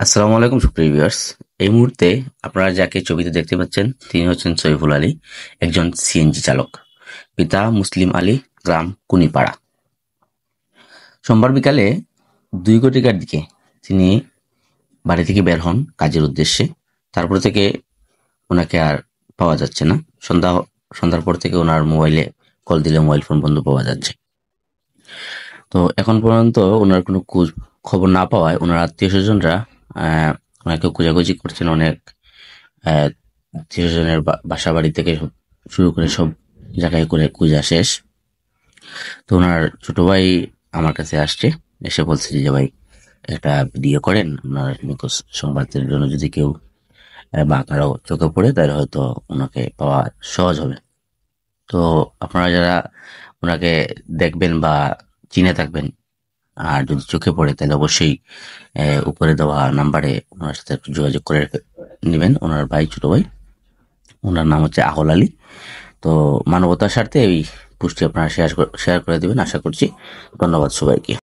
আসসালামু আলাইকুম সুপ্রিয় ভিউয়ার্স। এই মুহূর্তে আপনারা যাকে ছবিতে দেখতে পাচ্ছেন তিনি হচ্ছেন সইফুল আলী, একজন সিএনজি চালক। পিতা মুসলিম আলী, গ্রাম কুনিপাড়া। সোমবার বিকালে 2 ঘটিকার দিকে তিনি বাড়ি থেকে বের হন কাজের উদ্দেশ্যে। তারপর থেকে ওনাকে আর পাওয়া যাচ্ছে না। সন্ধ্যার পর থেকে ওনার মোবাইলে কল দিলে মোবাইল ফোন বন্ধ পাওয়া যাচ্ছে। তো এখন পর্যন্ত ওনার কোনো খবর না পাওয়ায় ওনার আত্মীয় স্বজনরা ওনাকে খোঁজাখুঁজি করছেন অনেক। আত্মীয় স্বজনের বাসা বাড়ি থেকে শুরু করে সব জায়গায় করে খোঁজা শেষ। তো ওনার ছোট ভাই আমার কাছে আসছে, এসে বলছে যে ভাই একটা ভিডিও করেন, ওনার নিখোঁজ সংবাদের জন্য যদি কেউ বা কারো চোখে পড়ে তাহলে হয়তো ওনাকে পাওয়া সহজ হবে। তো আপনারা যারা ওনাকে দেখবেন বা চিনে থাকবেন, আর যদি চোখে পড়ে তাহলে অবশ্যই উপরে দেওয়া নাম্বারে ওনার সাথে একটু যোগাযোগ করে নেবেন। ওনার ভাই, ছোট ভাই, ওনার নাম হচ্ছে আহল আলী। তো মানবতার স্বার্থে এই পোস্টটি আপনারা শেয়ার করে দিবেন আশা করছি। ধন্যবাদ সবাইকে।